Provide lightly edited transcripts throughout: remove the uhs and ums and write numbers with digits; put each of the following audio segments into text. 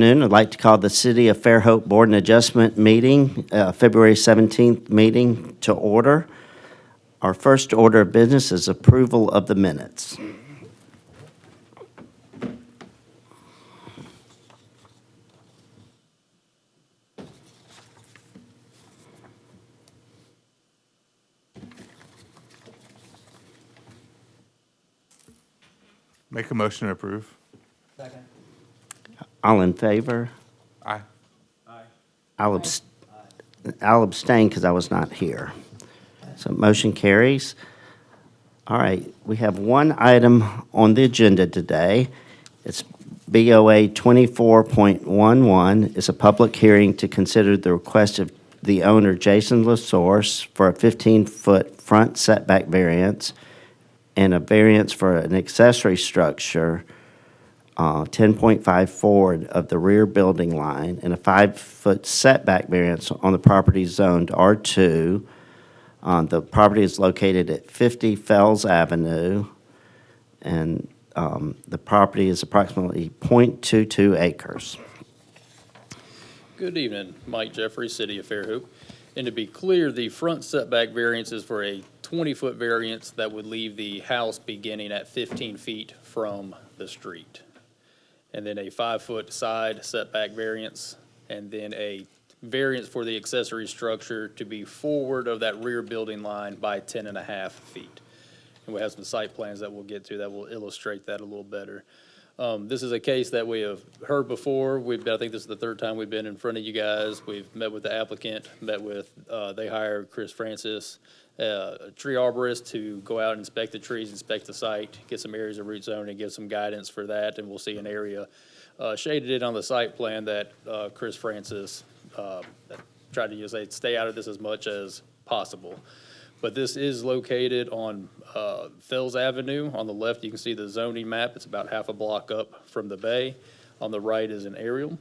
I'd like to call the City of Fairhope Board and Adjustment meeting, February 17th meeting to order. Our first order of business is approval of the minutes. Make a motion to approve. Second. All in favor? Aye. I'll abstain because I was not here. So motion carries. All right, we have one item on the agenda today. It's BOA 24.11. It's a public hearing to consider the request of the owner, Jason LaSource, for a 15-foot front setback variance and a variance for an accessory structure 10.5 forward of the rear building line, and a 5-foot setback variance on the property zoned R2. The property is located at 50 Fells Avenue, and the property is approximately .22 acres. Good evening, Mike Jeffrey, City of Fairhope. And to be clear, the front setback variance is for a 20-foot variance that would leave the house beginning at 15 feet from the street. And then a 5-foot side setback variance, and then a variance for the accessory structure to be forward of that rear building line by 10.5 feet. And we have some site plans that we'll get to that will illustrate that a little better. This is a case that we have heard before. I think this is the third time we've been in front of you guys. We've met with the applicant, they hired Chris Francis, a tree arborist, to go out and inspect the trees, inspect the site, get some areas of root zone, and give some guidance for that. And we'll see an area shaded in on the site plan that Chris Francis tried to stay out of this as much as possible. But this is located on Fells Avenue. On the left, you can see the zoning map. It's about half a block up from the bay. On the right is an aerial.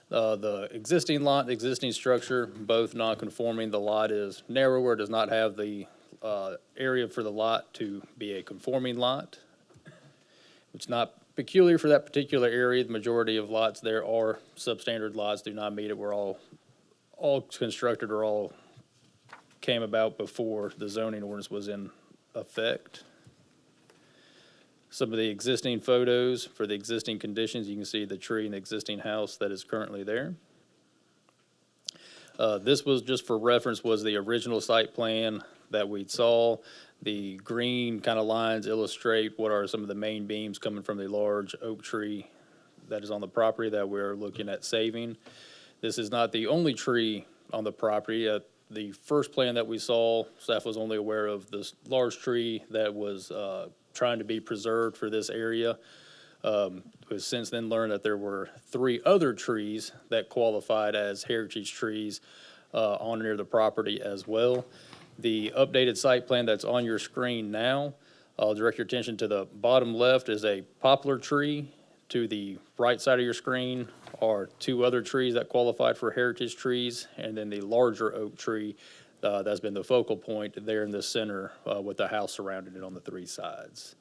The existing lot, the existing structure, both non-conforming. The lot is narrower, does not have the area for the lot to be a conforming lot. It's not peculiar for that particular area. The majority of lots there are substandard lots, do not meet it. We're all constructed or all came about before the zoning ordinance was in effect. Some of the existing photos for the existing conditions, you can see the tree and the existing house that is currently there. This was just for reference, was the original site plan that we saw. The green kind of lines illustrate what are some of the main beams coming from the large oak tree that is on the property that we're looking at saving. This is not the only tree on the property. The first plan that we saw, staff was only aware of this large tree that was trying to be preserved for this area. We've since then learned that there were 3 other trees that qualified as heritage trees on near the property as well. The updated site plan that's on your screen now, I'll direct your attention to the bottom left is a poplar tree. To the right side of your screen are 2 other trees that qualified for heritage trees, and then the larger oak tree that's been the focal point there in the center with the house surrounding it on the 3 sides.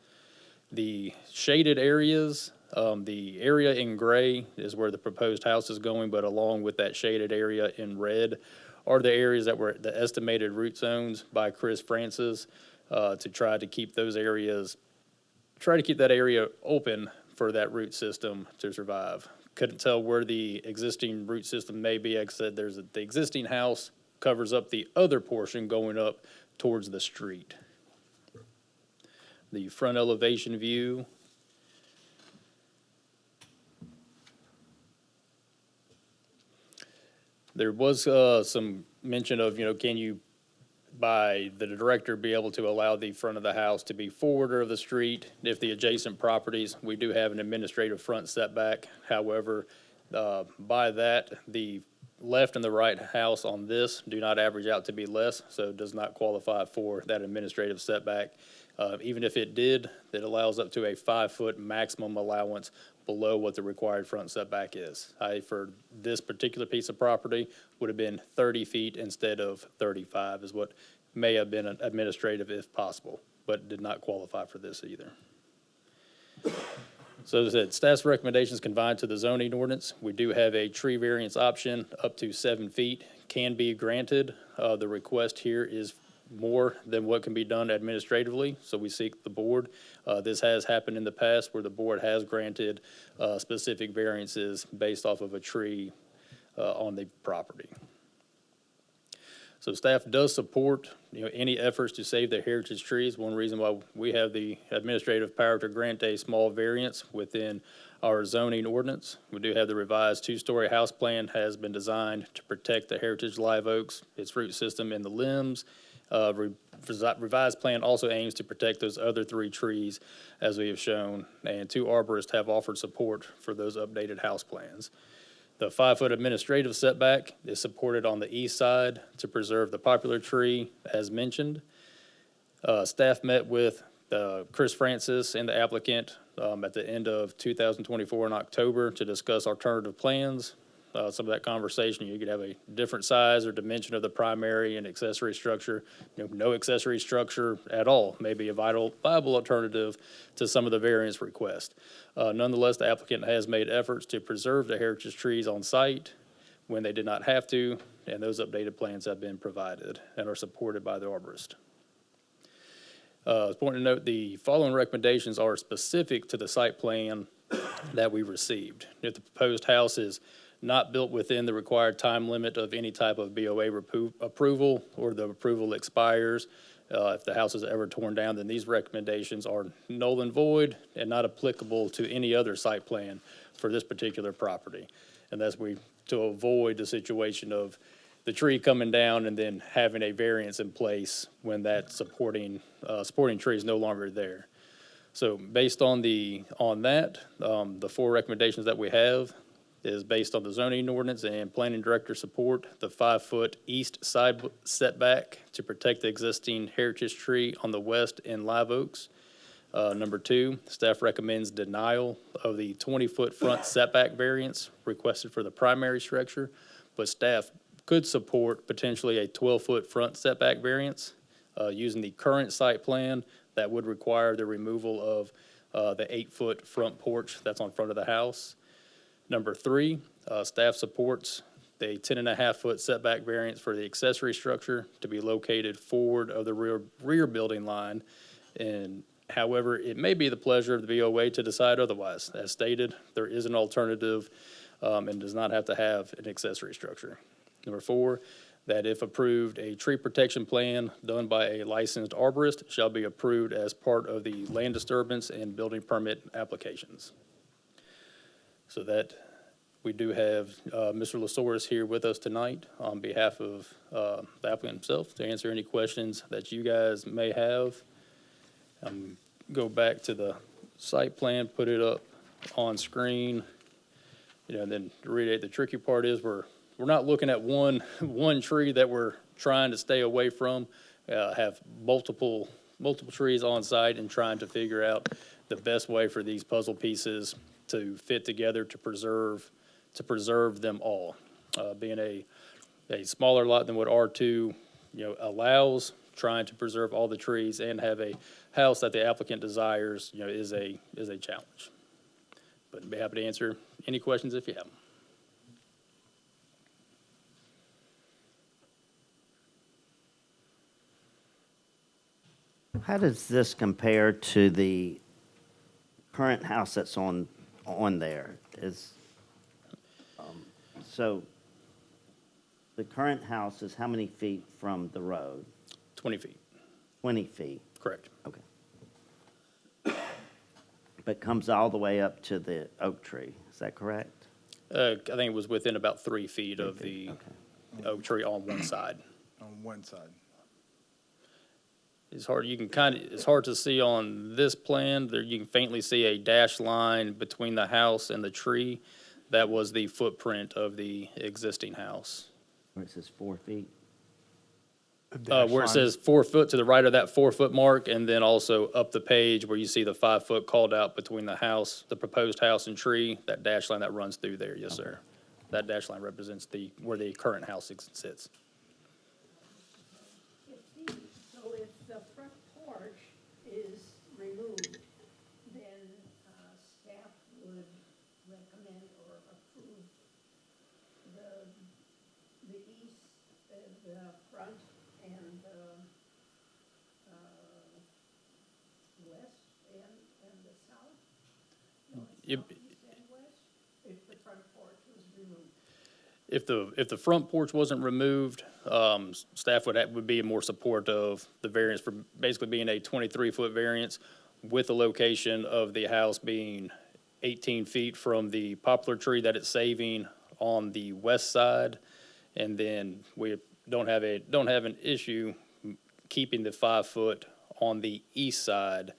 The shaded areas, the area in gray is where the proposed house is going, but along with that shaded area in red are the areas that were the estimated root zones by Chris Francis to try to keep that area open for that root system to survive. Couldn't tell where the existing root system may be. Like I said, the existing house covers up the other portion going up towards the street. The front elevation view. There was some mention of, can you, by the director, be able to allow the front of the house to be forwarder of the street if the adjacent properties, we do have an administrative front setback. However, by that, the left and the right house on this do not average out to be less, so it does not qualify for that administrative setback. Even if it did, it allows up to a 5-foot maximum allowance below what the required front setback is. For this particular piece of property, would have been 30 feet instead of 35 is what may have been administrative if possible, but did not qualify for this either. So as I said, staff's recommendations confined to the zoning ordinance. We do have a tree variance option up to 7 feet can be granted. The request here is more than what can be done administratively, so we seek the board. This has happened in the past where the board has granted specific variances based off of a tree on the property. So staff does support, any efforts to save the heritage trees. One reason why we have the administrative power to grant a small variance within our zoning ordinance. We do have the revised 2-story house plan has been designed to protect the heritage live oaks, its root system, and the limbs. Revised plan also aims to protect those other 3 trees, as we have shown, and 2 arborists have offered support for those updated house plans. The 5-foot administrative setback is supported on the east side to preserve the popular tree, as mentioned. Staff met with Chris Francis and the applicant at the end of 2024 in October to discuss alternative plans. Some of that conversation, you could have a different size or dimension of the primary and accessory structure. No accessory structure at all may be a viable alternative to some of the variance requests. Nonetheless, the applicant has made efforts to preserve the heritage trees on site when they did not have to, and those updated plans have been provided and are supported by the arborist. It's important to note the following recommendations are specific to the site plan that we received. If the proposed house is not built within the required time limit of any type of BOA approval, or the approval expires, if the house is ever torn down, then these recommendations are null and void and not applicable to any other site plan for this particular property. And that's to avoid the situation of the tree coming down and then having a variance in place when that supporting tree is no longer there. So based on that, the 4 recommendations that we have is based on the zoning ordinance and planning director support, the 5-foot east side setback to protect the existing heritage tree on the west and live oaks. Number 2, staff recommends denial of the 20-foot front setback variance requested for the primary structure, but staff could support potentially a 12-foot front setback variance using the current site plan that would require the removal of the 8-foot front porch that's on front of the house. Number 3, staff supports the 10.5-foot setback variance for the accessory structure to be located forward of the rear building line. And however, it may be the pleasure of the VOA to decide otherwise. As stated, there is an alternative and does not have to have an accessory structure. Number 4, that if approved, a tree protection plan done by a licensed arborist shall be approved as part of the land disturbance and building permit applications. So that we do have Mr. Lasoris here with us tonight on behalf of the applicant himself to answer any questions that you guys may have. Go back to the site plan, put it up on screen, and then to reiterate, the tricky part is we're not looking at one tree that we're trying to stay away from. Have multiple trees on site and trying to figure out the best way for these puzzle pieces to fit together to preserve them all. Being a smaller lot than what R2 allows, trying to preserve all the trees and have a house that the applicant desires is a challenge. But I'd be happy to answer any questions if you have them. How does this compare to the current house that's on there? So the current house is how many feet from the road? 20 feet, 20 feet, correct. okay. But comes all the way up to the oak tree, is that correct? I think it was within about 3 feet of 3 feet, the okay. oak tree on one side. On one side. It's hard. It's hard to see on this plan. There, you can faintly see a dashed line between the house and the tree. That was the footprint of the existing house. Where it says 4 feet? Where it says 4 foot to the right of that 4 foot mark, and then also up the page where you see the 5 foot called out between the house, the proposed house and tree, that dash line that runs through there. Yes, sir. That dash line represents where the current house sits. So if the front porch is removed, then staff If, east and west, if the front porch was removed? if the front porch wasn't removed, staff would be more support of the variance for basically being a 23-foot variance with the location of the house being 18 feet from the poplar tree that it's saving on the west side. And then we don't have an issue keeping the 5 foot on the east side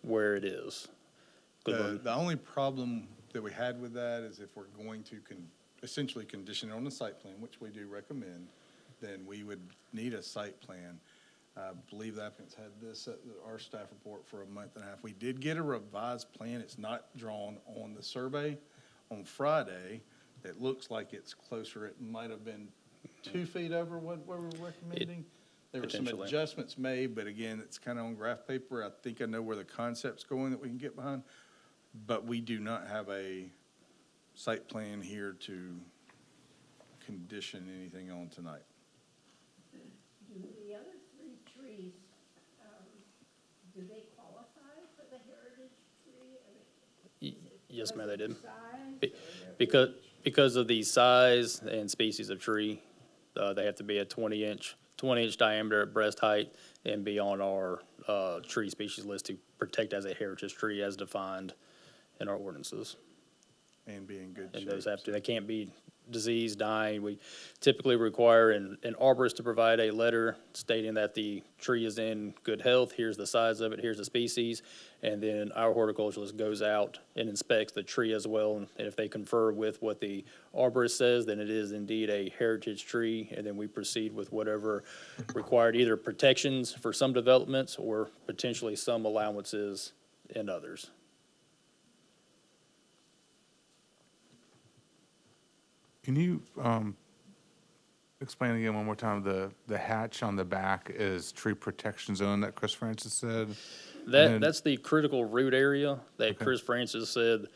where it is. The only problem that we had with that is if we're going to essentially condition it on the site plan, which we do recommend, then we would need a site plan. I believe the applicants had this at our staff report for a month and a half. We did get a revised plan. It's not drawn on the survey. On Friday, it looks like it's closer. It might have been 2 feet over what we were recommending. There were some Potentially. adjustments made, but again, it's kind of on graph paper. I think I know where the concept's going that we can get behind. But we do not have a site plan here to condition anything on tonight. Do the other three trees, do they qualify for the heritage tree? I mean, Yes, ma'am, they did. size Be- or their Because of the size and species of tree, they have to be a 20-inch diameter at breast height and be on our tree species list to protect as a heritage tree as defined in our ordinances. And be in good And shape. those they can't be diseased, dying. We typically require an arborist to provide a letter stating that the tree is in good health, here's the size of it, here's the species, and then our horticulturalist goes out and inspects the tree as well, and if they confer with what the arborist says, then it is indeed a heritage tree, and then we proceed with whatever required, either protections for some developments or potentially some allowances in others. Can you explain again one more time, the hatch on the back is tree protection zone that Chris Francis said? then- That's the critical root area that Okay. Chris Francis said,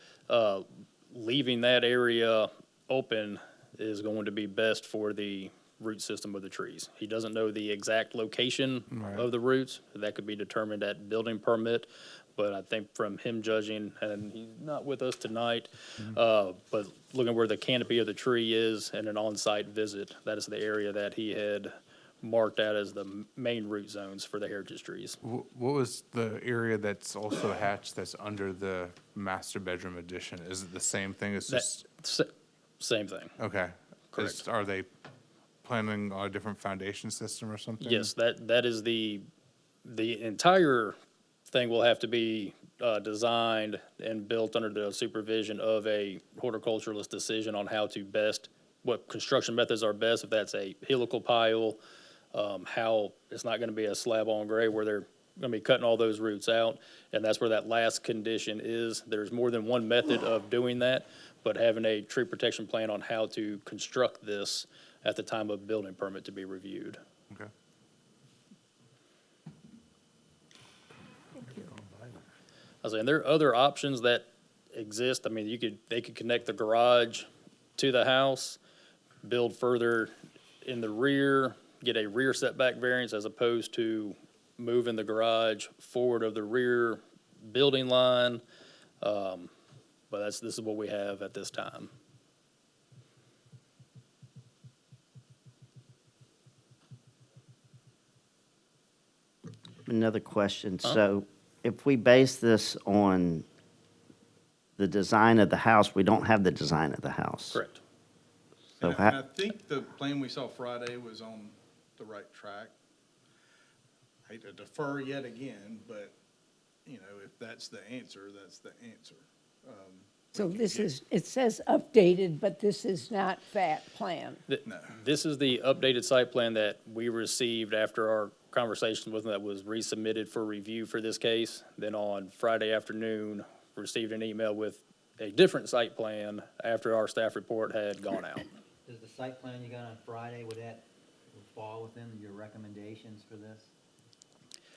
leaving that area open is going to be best for the root system of the trees. He doesn't know the exact location Right. of the roots. That could be determined at building permit. But I think from him judging, and he's not with us tonight, but looking where the canopy of the tree is and an on-site visit, that is the area that he had marked out as the main root zones for the heritage trees. What was the area that's also hatched that's under the master bedroom addition? Is it the same thing? It's That, just, same thing. okay. Correct. Are they planning on a different foundation system or something? Yes, that is the entire thing will have to be designed and built under the supervision of a horticulturalist decision on how to best, what construction methods are best, if that's a helical pile, how, it's not gonna be a slab on grade where they're gonna be cutting all those roots out, and that's where that last condition is. There's more than one method of doing that, but having a tree protection plan on how to construct this at the time of building permit to be reviewed. Okay. I was saying, there are other options that exist. I mean, they could connect the garage to the house, build further in the rear, get a rear setback variance as opposed to moving the garage forward of the rear building line. But this is what we have at this time. Another question. So if we base this on the design of the house, we don't have the design of the house. Correct. So And I think the plan we saw Friday was on the right track. Hate to defer yet again, but, you know, if that's the answer, that's the answer. So this is, it says updated, but this is not that plan. No. This is the updated site plan that we received after our conversation with them that was resubmitted for review for this case. Then on Friday afternoon, received an email with a different site plan after our staff report had gone out. Does the site plan you got on Friday, would fall within your recommendations for this?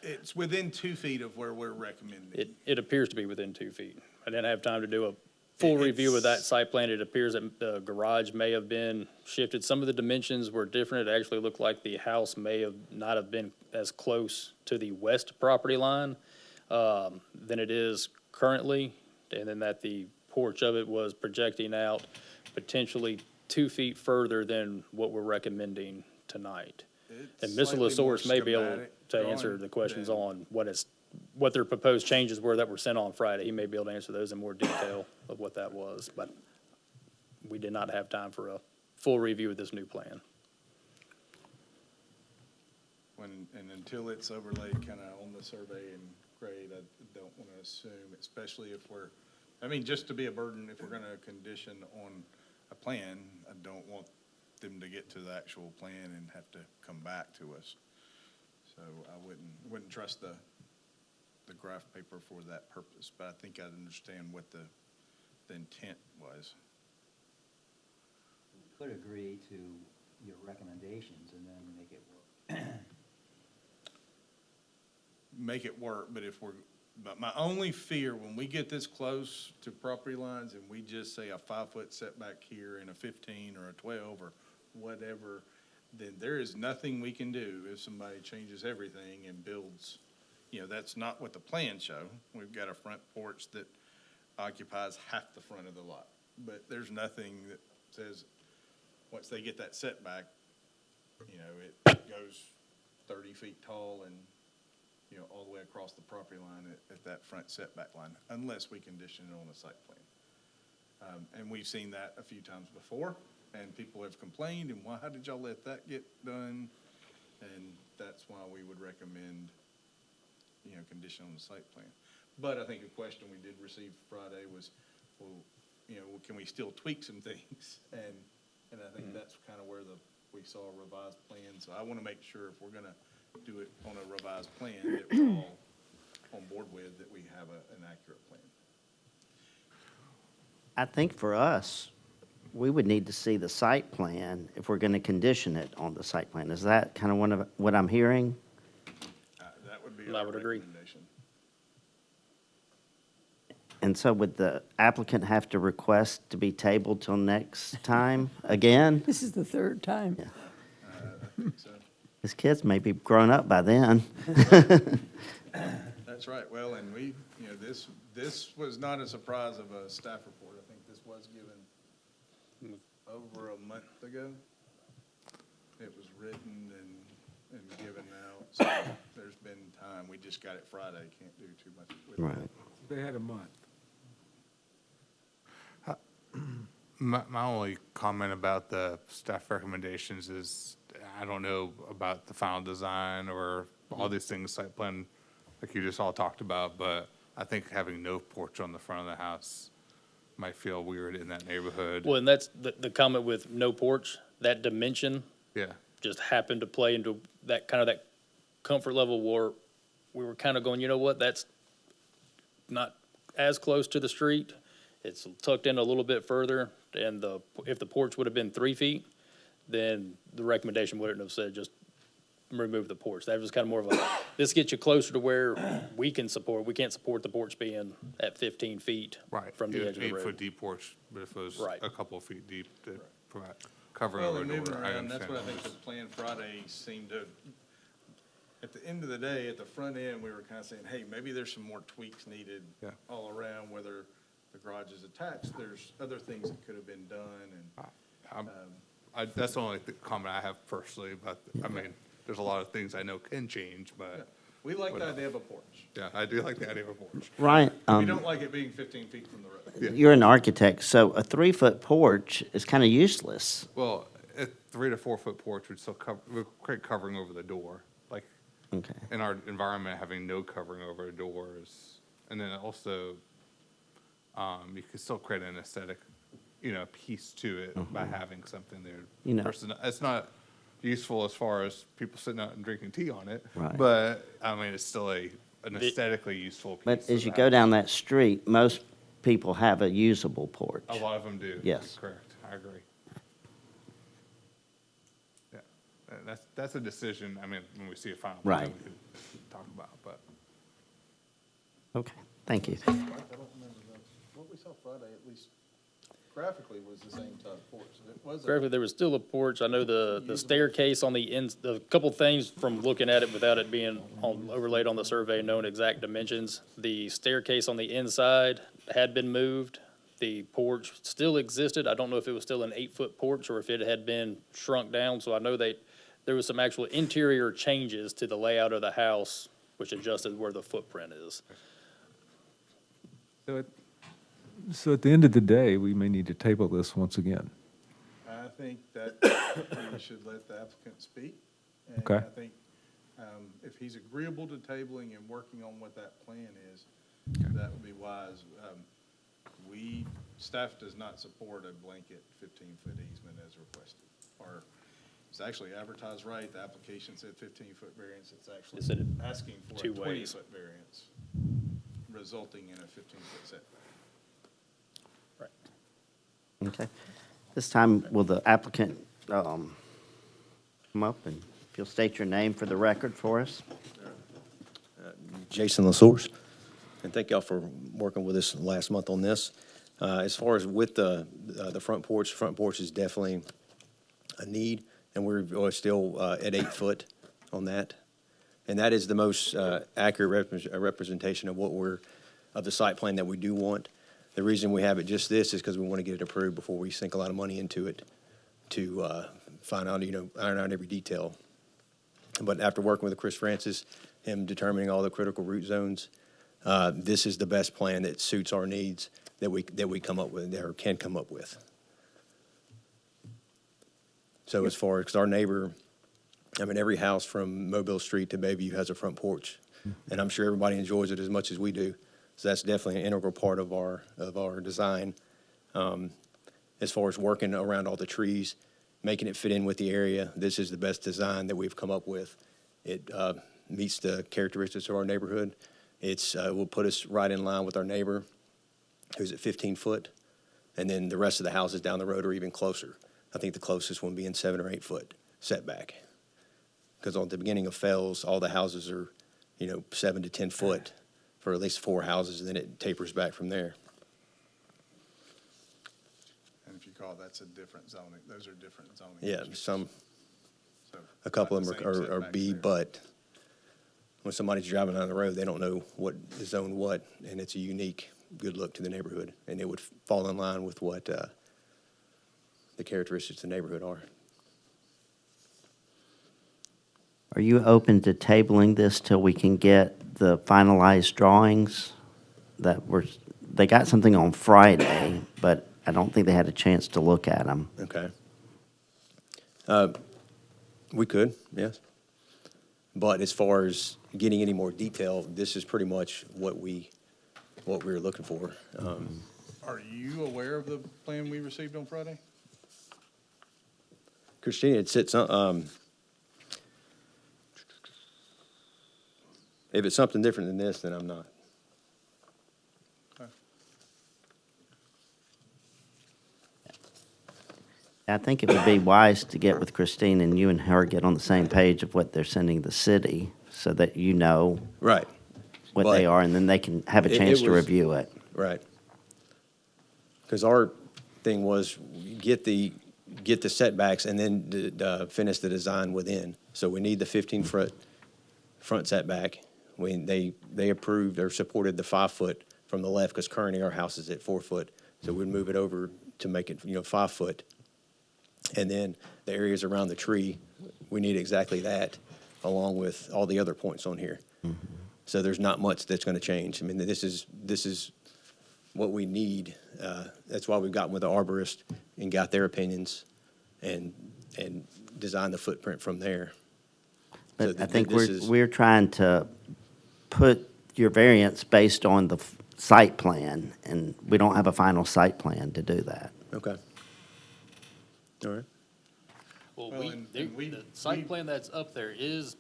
It's within 2 feet of where we're recommending. It appears to be within 2 feet. I didn't have time to do a full review of that site plan. It appears that the garage may have been shifted. Some of the dimensions were different. It actually looked like the house may have not have been as close to the west property line than it is currently, and then that the porch of it was projecting out potentially 2 feet further than what we're recommending tonight. And It's Mr. slightly more LaSource may be able schematic to answer drawing the questions than- on what their proposed changes were that were sent on Friday. He may be able to answer those in more detail of what that was, but we did not have time for a full review of this new plan. And until it's overlaid kind of on the survey and grade, I don't want to assume, especially if we're, I mean, just to be a burden, if we're going to condition on a plan, I don't want them to get to the actual plan and have to come back to us. So I wouldn't trust the graph paper for that purpose, but I think I'd understand what the intent was. Could agree to your recommendations and then make it work. Make it work, but my only fear, when we get this close to property lines and we just say a 5-foot setback here and a 15 or a 12 or whatever, then there is nothing we can do if somebody changes everything and builds, that's not what the plans show. We've got a front porch that occupies half the front of the lot, but there's nothing that says, once they get that setback, it goes 30 feet tall and all the way across the property line at that front setback line, unless we condition it on a site plan. And we've seen that a few times before, and people have complained, and why did y'all let that get done? And that's why we would recommend, condition on the site plan. But I think a question we did receive Friday was, well, can we still tweak some things? And I think that's kind of where we saw a revised plan. So I want to make sure if we're going to do it on a revised plan that we're all on board with, that we have an accurate plan. I think for us, we would need to see the site plan if we're going to condition it on the site plan. Is that kind of what I'm hearing? That would be I our would agree. recommendation. And so would the applicant have to request to be tabled till next time again? This is the third time. I think so. His kids may be grown up by then. That's right. Well, and this was not a surprise of a staff report. I think this was given over a month ago. It was written and given out. So there's been time. We just got it Friday. Can't do too much with it. Right. They had a month. My only comment about the staff recommendations is, I don't know about the final design or all these things, site plan, like you just all talked about, but I think having no porch on the front of the house might feel weird in that neighborhood. Well, and that's the comment with no porch, that dimension Yeah, just happened to play into that comfort level where we were kind of going, you know what, that's not as close to the street. It's tucked in a little bit further, and if the porch would have been 3 feet, then the recommendation wouldn't have said just remove the porch. That was kind of more of this gets you closer to where we can't support the porch being at 15 feet right. from the edge of the 8-foot road. deep porch, but if it was Right. a couple of feet deep to provide cover Well, over and a moving door, I around, that's understand. what I all think the this. plan Friday seemed to, at the end of the day, at the front end, we were kind of saying, hey, maybe there's some more tweaks needed Yeah. all around, whether the garage is attached, there's other things that could have been done, and, That's the only comment I have personally, but, I mean, there's a lot of things I know can change, yeah. but, We like the idea of a porch. yeah, I do like the idea of a porch. Ryan, We don't like it being 15 feet from the road. you're an architect, so a 3-foot porch is kind of useless. Well, a 3 to 4 foot porch would still would create covering over the door. Like, Okay. in our environment, having no covering over a door is, and then also, you could still create an aesthetic, piece to it by having something there. You know. Versus, it's not useful as far as people sitting out and drinking tea on it. Right. But, I mean, it's still an aesthetically useful piece. But of as you the go house. down that street, most people have a usable porch. A lot of them do. Yes. Correct, I agree. Yeah, that's a decision, I mean, when we see a final plan, Right. we could talk about, but. Okay, thank you. I don't remember what we saw Friday, at least graphically, was the same type of porch. It was Correctly, there was still a porch. I know the staircase on the ends, the couple things from looking at it without it being overlaid on the survey, known exact dimensions. The staircase on the inside had been moved. the porch still existed. I don't know if it was still an 8-foot porch or if it had been shrunk down. So I know there was some actual interior changes to the layout of the house, which adjusted where the footprint is. So at the end of the day, we may need to table this once again. I think that we should let the applicant speak. And Okay. I think if he's agreeable to tabling and working on what that plan is, that would be wise. Staff does not support a blanket 15-foot easement as requested. Or it's actually advertised right, the application said 15-foot variance, it's It said actually it asking for a two ways. 20-foot variance, resulting in a 15-foot setback. Right. Okay. This time, will the applicant come up, and if you'll state your name for the record for us? Jason LaSource, and thank y'all for working with us last month on this. As far as with the front porch is definitely a need, and we're still at 8 foot on that. And that is the most accurate representation of of the site plan that we do want. The reason we have it just this is because we want to get it approved before we sink a lot of money into it to find out, iron out every detail. But after working with Chris Francis, him determining all the critical root zones, this is the best plan that suits our needs that we come up with, or can come up with. So as far as our neighbor, every house from Mobile Street to Bayview has a front porch, and I'm sure everybody enjoys it as much as we do. So that's definitely an integral part of our design. As far as working around all the trees, making it fit in with the area, this is the best design that we've come up with. It meets the characteristics of our neighborhood. It will put us right in line with our neighbor, who's at 15 foot, and then the rest of the houses down the road are even closer. I think the closest one being 7 or 8 foot setback. Because on the beginning of Fells, all the houses are, 7 to 10 foot for at least 4 houses, and then it tapers back from there. And if you call, that's a different zoning, those are different zoning. Yeah, districts. some, So a couple not of the them same are setbacks B, there. but when somebody's driving down the road, they don't know what is zoned what, and it's a unique, good look to the neighborhood, and it would fall in line with what the characteristics of the neighborhood are. Are you open to tabling this till we can get the finalized drawings they got something on Friday, but I don't think they had a chance to look at them. Okay. We could, yes. But as far as getting any more detail, this is pretty much what we were looking for. Are you aware of the plan we received on Friday? Christina had said some, if it's something different than this, then I'm not. Okay. I think it would be wise to get with Christine and you and her get on the same page of what they're sending the city, so that you know Right, what they But are, and then they can have a it chance to was- review it. right. Because our thing was get the setbacks and then finish the design within. So we need the 15-foot front setback. They approved or supported the 5-foot from the left, because currently our house is at 4 foot. So we'd move it over to make it, 5 foot. And then the areas around the tree, we need exactly that, along with all the other points on here. So there's not much that's going to change. This is what we need. That's why we've gotten with the arborist and got their opinions and designed the footprint from there. So But I think this is- we're trying to put your variance based on the site plan, and we don't have a final site plan to do that. Okay. All right. Well, Well, and we- the site we- plan that's up there is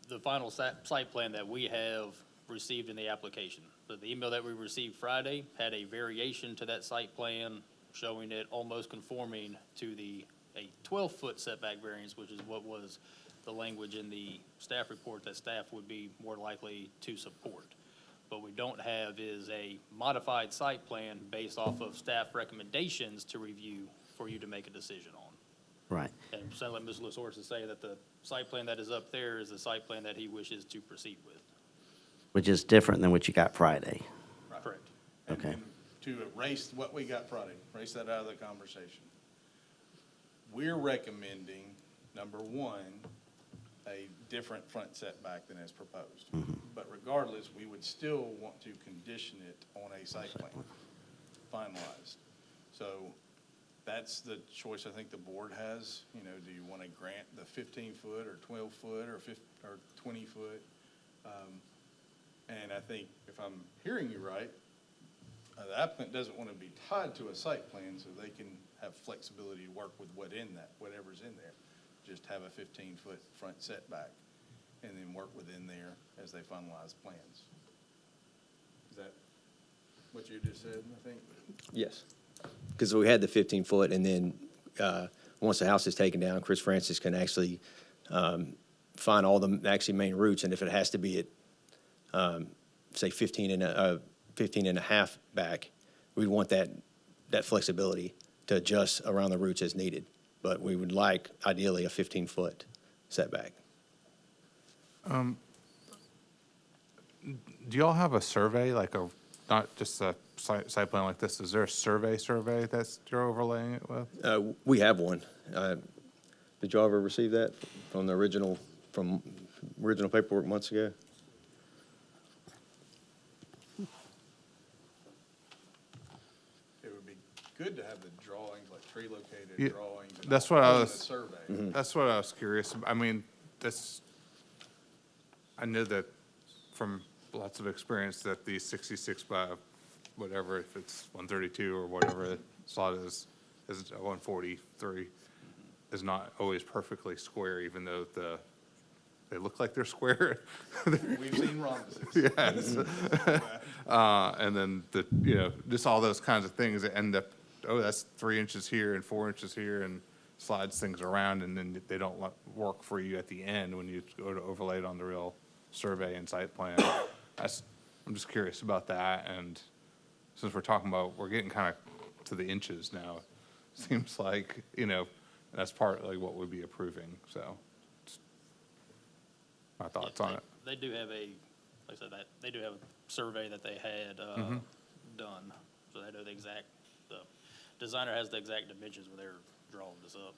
the final site plan that we have received in the application. So the email that we received Friday had a variation to that site plan, showing it almost conforming to a 12-foot setback variance, which is what was the language in the staff report that staff would be more likely to support. What we don't have is a modified site plan based off of staff recommendations to review for you to make a decision on. Right. And it sounded like Mr. LaSource is saying that the site plan that is up there is the site plan that he wishes to proceed with. Which is different than what you got Friday. Correct. And- Okay. and to erase what we got Friday, erase that out of the conversation. We're recommending, number one, a different front setback than as proposed. But regardless, we would still want to condition it on a site plan, finalized. So that's the choice I think the board has. You know, do you want to grant the 15-foot or 12-foot or 20-foot? And I think if I'm hearing you right, the applicant doesn't want to be tied to a site plan, so they can have flexibility to work with whatever's in there. Just have a 15-foot front setback and then work within there as they finalize plans. Is that what you just said, I think? Yes. Because we had the 15-foot, and then once the house is taken down, Chris Francis can actually find all the actually main routes, and if it has to be at, say, 15 and a half back, we'd want that flexibility to adjust around the routes as needed. But we would like, ideally, a 15-foot setback. Do y'all have a survey, like not just a site plan like this? Is there a survey that you're overlaying it with? We have one. Did y'all ever receive that from original paperwork months ago? It would be good to have the drawings, like tree Yeah, located drawings. And that's all what I in was- the survey. That's what I was curious about. I mean, I know that from lots of experience that the 66 by whatever, if it's 132 or whatever the slot is 143, is not always perfectly square, even though they look like they're square. We've seen rhombuses. Yes. And then just all those kinds of things that end up, that's 3 inches here and 4 inches here, and slides things around, and then they don't work for you at the end when you go to overlay it on the real survey and site plan. I'm just curious about that, and since we're getting kind of to the inches now, seems like, that's partly what we'd be approving, so. Just my thoughts on it. They do have like I said, that they do have a survey that they had done, so they know the designer has the exact dimensions where they're drawing this up.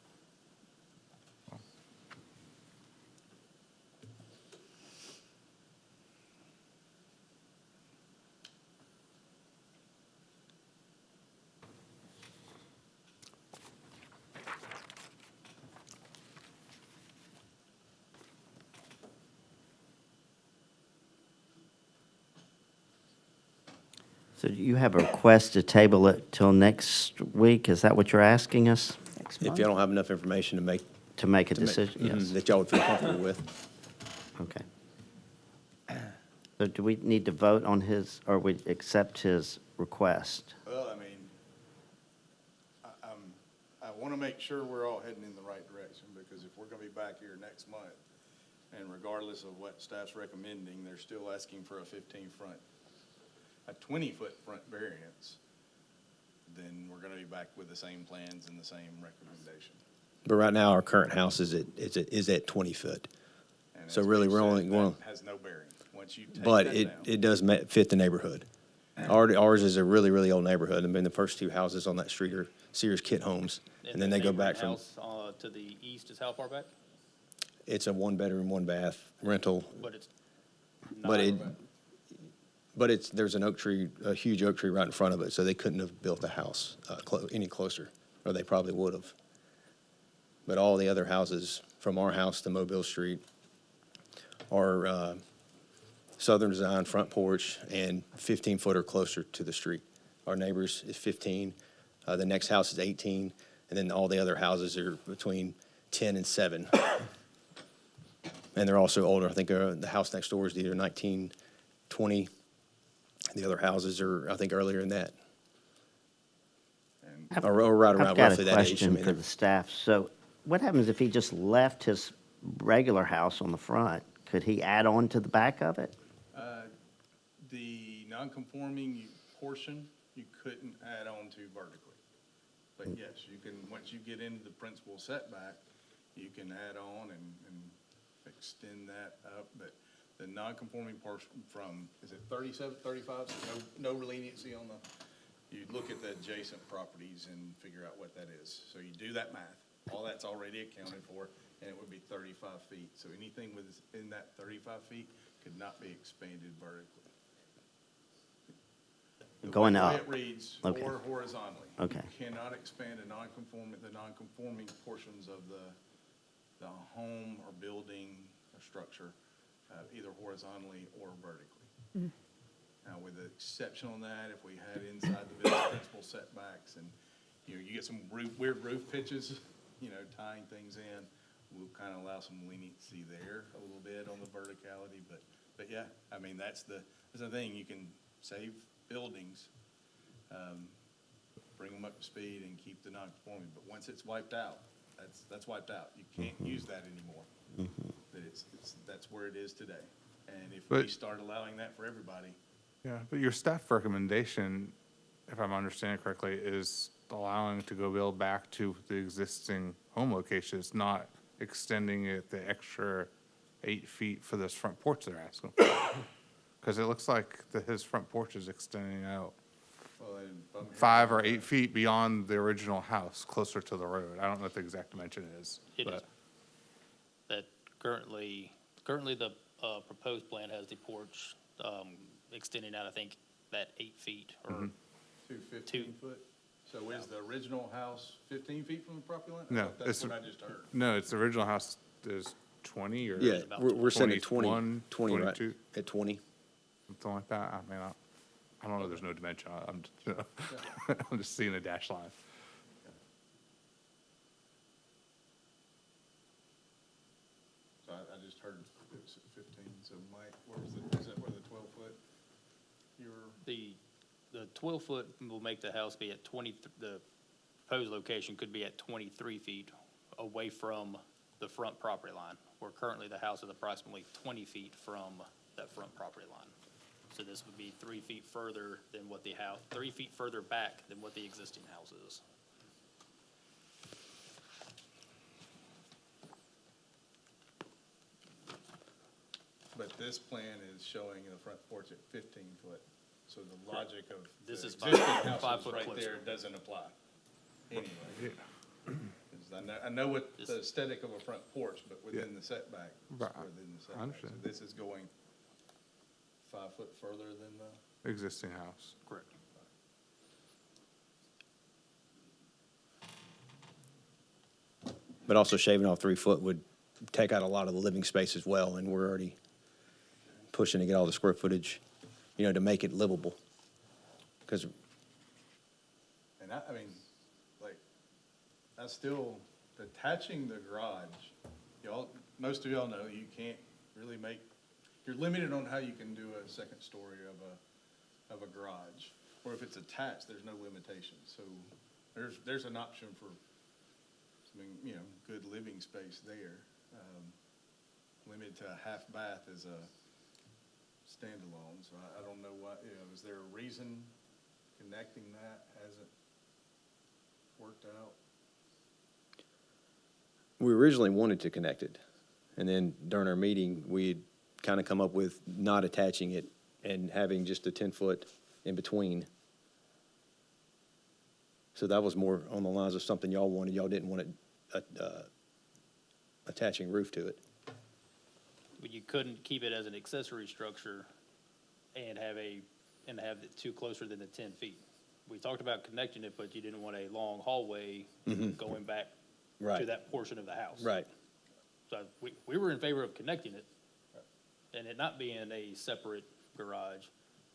So you have a request to table it till next week? Is that what you're asking us? If y'all don't have enough information to make. To make a to make- decision? Yes. That y'all would feel comfortable with. Okay. So do we need to vote on or we accept his request? Well, I mean, I want to make sure we're all heading in the right direction, because if we're going to be back here next month, and regardless of what staff's recommending, they're still asking for a 20-foot front variance, then we're going to be back with the same plans and the same recommendation. But right now, our current house is at 20 foot. And So as really, Pete we're only said, going- that has no bearing. Once you take But that it down. does fit the neighborhood. Ours is a really, really old neighborhood. I mean, the first two houses on that street are Sears Kit Homes. And then the they go neighboring back from, house, to the east is how far back? it's a 1-bedroom, 1-bath rental. But it's But not. there's a huge oak tree right in front of it, so they couldn't have built the house any closer, or they probably would have. But all the other houses, from our house to Mobile Street, are southern design, front porch, and 15-foot or closer to the street. Our neighbors is 15, the next house is 18, and then all the other houses are between 10 and 7. And they're also older. I think the house next door is either 1920. The other houses are, I think, earlier than that. And Or right I've around got roughly a that age. I question mean, for the staff. So what happens if he just left his regular house on the front? Could he add on to the back of it? the non-conforming portion, you couldn't add on to vertically. But yes, you can, once you get into the principal setback, you can add on and extend that up. But the non-conforming portion from, is it 37, 35, so no leniency on the, you look at the adjacent properties and figure out what that is. So you do that math, all that's already accounted for, and it would be 35 feet. So anything within that 35 feet could not be expanded vertically. Going The way up. it reads, Okay. or horizontally. Okay. You cannot expand the non-conforming portions of the home or building or structure, either horizontally or vertically. Now, with the exception on that, if we had inside the building principal setbacks and, you get some weird roof pitches, tying things in, we'll kind of allow some leniency there a little bit on the verticality, but yeah, I mean, that's the thing, you can save buildings, bring them up to speed and keep the non-conforming, but once it's wiped out, that's wiped out. You can't use that anymore. That that's where it is today. And if we But- start allowing that for everybody, Yeah, but your staff recommendation, if I'm understanding correctly, is allowing to go build back to the existing home location. It's not extending it the extra 8 feet for this front porch they're asking. Because it looks like his front porch is extending out well, then. if I'm hearing 5 or about 8 feet beyond the original house, closer to the road. I don't know what the exact dimension is. It is. but That currently the proposed plan has the porch extending out, I think, that 8 feet or Two 15-foot? So is the original house 15 feet from the property line? I No, thought That's it's- what I just heard. No, it's the original house is 20 or Yeah, about we're sending 21, 20, right, 22. at 20. something like that. I mean, I don't know, there's no dimension. I'm just seeing a dash line. So I just heard it was 15, so Mike, is that where the 12-foot? the 12-foot will make the house be at 20, the proposed location could be at 23 feet away from the front property line, where currently the house is approximately 20 feet from that front property line. So this would be 3 feet further than what the house, 3 feet further back than what the existing house is. But this plan is showing the front porch at 15 foot. So the logic of the This is existing 5 houses foot right closer. there doesn't apply anyway. 'Cause I know what the aesthetic of a front porch, but within the setback, it's Right. within the setback. So understand. this is going 5 foot further than the, Existing house. Correct. But also shaving off 3 foot would take out a lot of the living space as well, and we're already pushing to get all the square footage, to make it livable. Because, and I mean, like, I still, detaching the garage, most of y'all know you can't really you're limited on how you can do a second story of a garage. Or if it's attached, there's no limitation. So there's an option for, good living space there. Limited to a half bath as a standalone, so I don't know why, is there a reason connecting that hasn't worked out? we originally wanted to connect it, and then during our meeting, we'd kind of come up with not attaching it and having just a 10-foot in between. So that was more on the lines of something y'all wanted. Y'all didn't want it attaching roof to it. But you couldn't keep it as an accessory structure and have it too closer than the 10 feet. We talked about connecting it, but you didn't want a long hallway going back to Right. that portion of the house. Right. So we were in favor of connecting it and it not being a separate garage,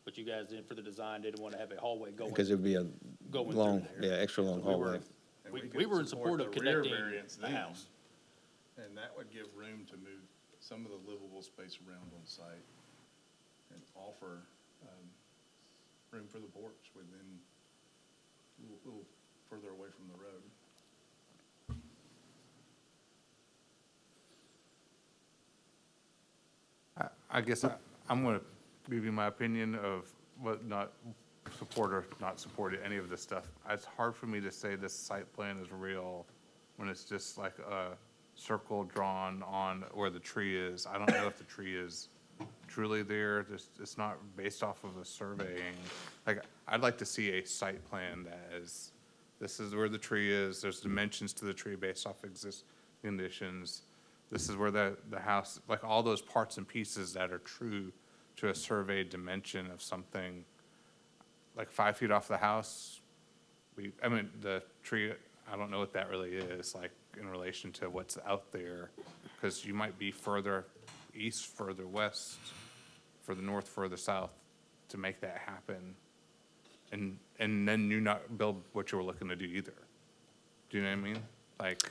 but you guys did, for the design, didn't want to have a hallway going. Because it would be a Going through long, there. extra long We were- hallway. And We could were in support of the rear connecting variance the then, house. And that would give room to move some of the livable space around on site and offer, room for the porch within, a little further away from the road. I guess I'm going to give you my opinion of what not support or not support any of this stuff. It's hard for me to say this site plan is real when it's just like a circle drawn on where the tree is. I don't know if the tree is truly there. It's not based off of a surveying. Like, I'd like to see a site plan that is, this is where the tree is, there's dimensions to the tree based off existing conditions. This is where the house, like all those parts and pieces that are true to a surveyed dimension of something, like 5 feet off the house. I mean, the tree, I don't know what that really is, like in relation to what's out there, because you might be further east, further west, further north, further south to make that happen. And then you not build what you were looking to do either. Do you know what I mean? Like,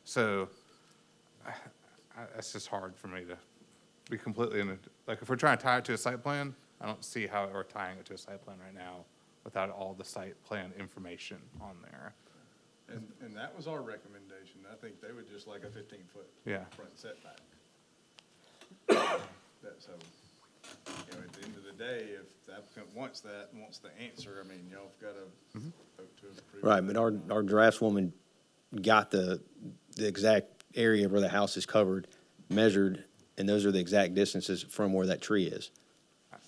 so, it's just hard for me to be completely like, if we're trying to tie it to a site plan, I don't see how we're tying it to a site plan right now without all the site plan information on there. And that was our recommendation. I think they would just like a 15-foot Yeah. front setback. That's so, you know, at the end of the day, if the applicant wants that, and wants the answer, I mean, y'all have got to vote to approve. Right, but our draftswoman got the exact area where the house is covered, measured, and those are the exact distances from where that tree is.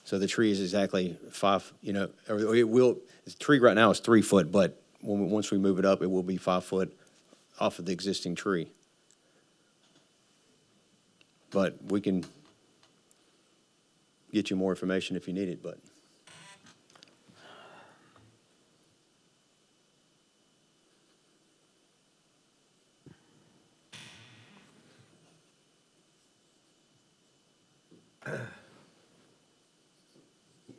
So the tree is exactly 5, you know, or it will, the tree right now is 3 foot, but once we move it up, it will be 5 foot off of the existing tree. But we can get you more information if you need it, but.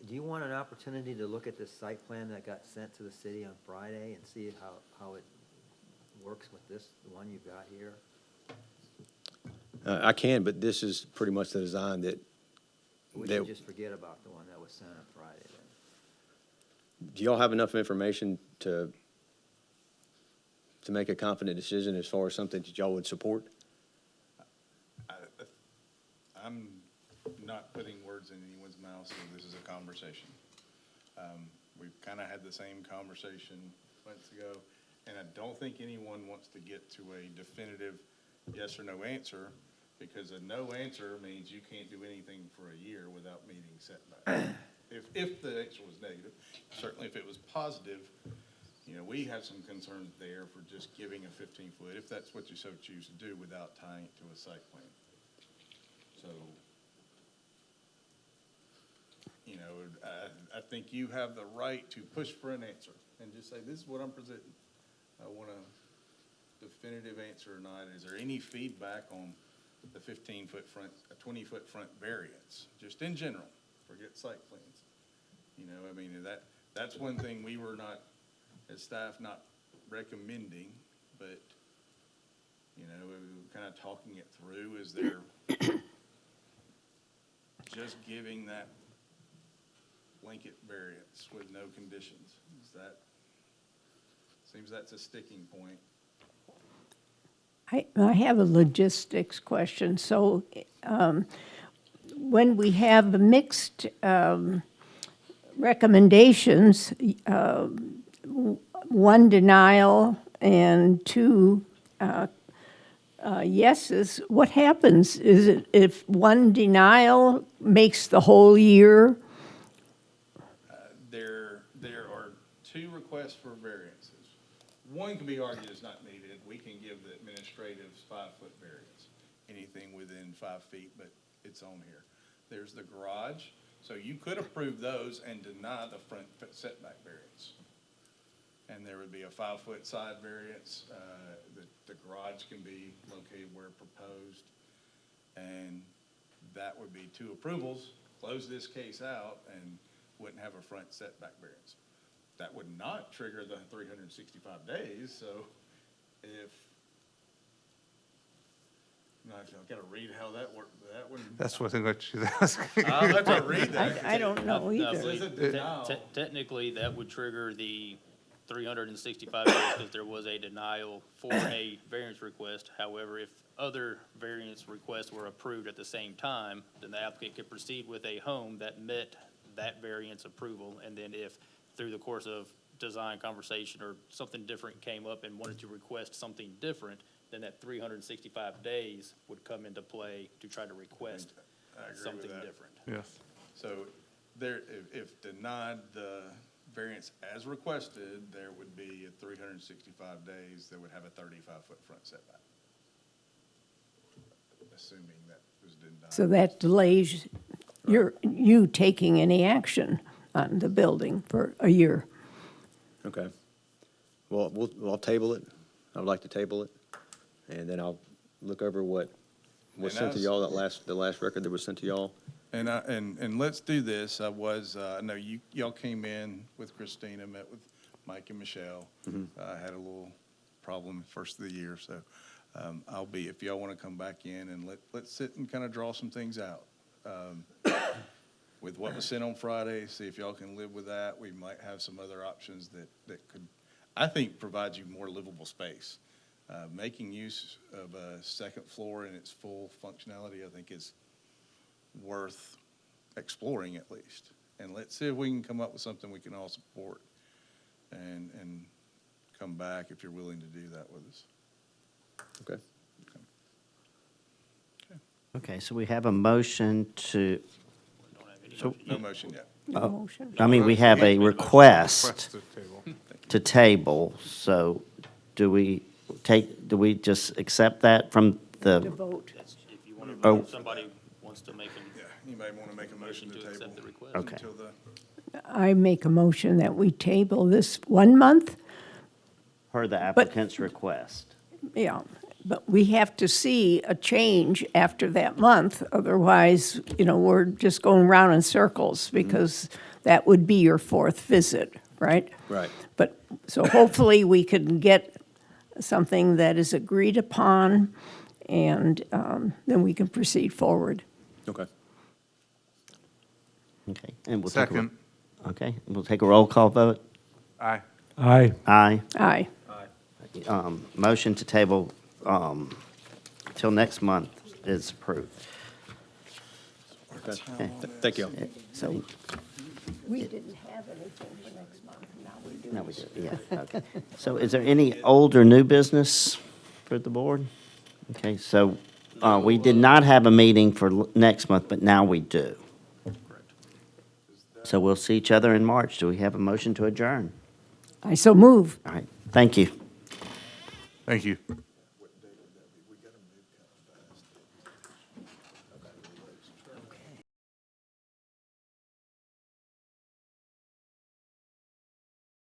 Do you want an opportunity to look at this site plan that got sent to the city on Friday and see how it works with this, the one you've got here? I can, but this is pretty much the design that, We that, should just forget about the one that was sent on Friday then. do y'all have enough information to make a confident decision as far as something that y'all would support? I'm not putting words in anyone's mouth, so this is a conversation. We've kind of had the same conversation months ago, and I don't think anyone wants to get to a definitive yes or no answer, because a no answer means you can't do anything for a year without meeting setbacks. If the answer was negative, certainly if it was positive, you know, we have some concerns there for just giving a 15-foot, if that's what you so choose to do, without tying it to a site plan. So, you know, I think you have the right to push for an answer and just say, this is what I'm presenting. I want a definitive answer or not. Is there any feedback on the 15-foot front, a 20-foot front variance, just in general, forget site plans? You know, I mean, that's one thing we were not, as staff, not recommending, but, you know, we were kind of talking it through. Is there just giving that blanket variance with no conditions? Is that, seems that's a sticking point. I have a logistics question. So when we have the mixed recommendations, one denial and two yeses, what happens? Is it if one denial makes the whole year? There are two requests for variances. One can be argued as not needed. We can give the administrative's 5-foot variance, anything within 5 feet, but it's on here. There's the garage, so you could approve those and deny the front setback variance. And there would be a 5-foot side variance. The garage can be located where proposed. And that would be 2 approvals, close this case out, and wouldn't have a front setback variance. That would not trigger the 365 days, so if, no, I've got to read how that worked, that one. That's what she's asking. I'll have to read that. I don't know No, either. It says a denial. Technically, that would trigger the 365 days because there was a denial for a variance request. However, if other variance requests were approved at the same time, then the applicant could proceed with a home that met that variance approval. And then if through the course of design conversation or something different came up and wanted to request something different, then that 365 days would come into play to try to request I agree with something that. different. Yes. So there, if denied the variance as requested, there would be at 365 days, that would have a 35-foot front setback. Assuming that was denied. So that delays you taking any action on the building for a year. Okay. Well, I'll table it. I would like to table it. And then I'll look over what was And sent to as- y'all, the last record that was sent to y'all. And let's do this. I know y'all came in with Christina, met with Mike and Michelle. Had a little problem first of the year, so if y'all want to come back in and let's sit and kind of draw some things out. With what was sent on Friday, see if y'all can live with that. We might have some other options that could, I think, provide you more livable space. Making use of a second floor in its full functionality, I think, is worth exploring at least. And let's see if we can come up with something we can all support and come back if you're willing to do that with us. Okay. Okay, so we have a motion to, No motion yet. No motion. I mean, we have a request Request to table. to table, so do we just accept that from To the, vote. If you want Oh. if somebody wants to make a Yeah, anybody want to make a motion to to table? accept the request. Okay. Until the, I make a motion that we table this 1 month. per the applicant's request? Yeah, but we have to see a change after that month. Otherwise, we're just going round in circles because that would be your 4th visit, right? Right. But, so hopefully we can get something that is agreed upon and then we can proceed forward. Okay. Okay, and we'll take a, Second. okay, we'll take a roll call vote. Aye. Aye. Aye. Aye. Motion to table till next month is approved. Okay. Thank you. So we didn't have anything for next month, now we do. No, we do, yeah, okay. So is there any old or new business for the board? Okay, so we did not have a meeting for next month, but now we do. So we'll see each other in March. Do we have a motion to adjourn? I so move. All right, thank you. Thank you.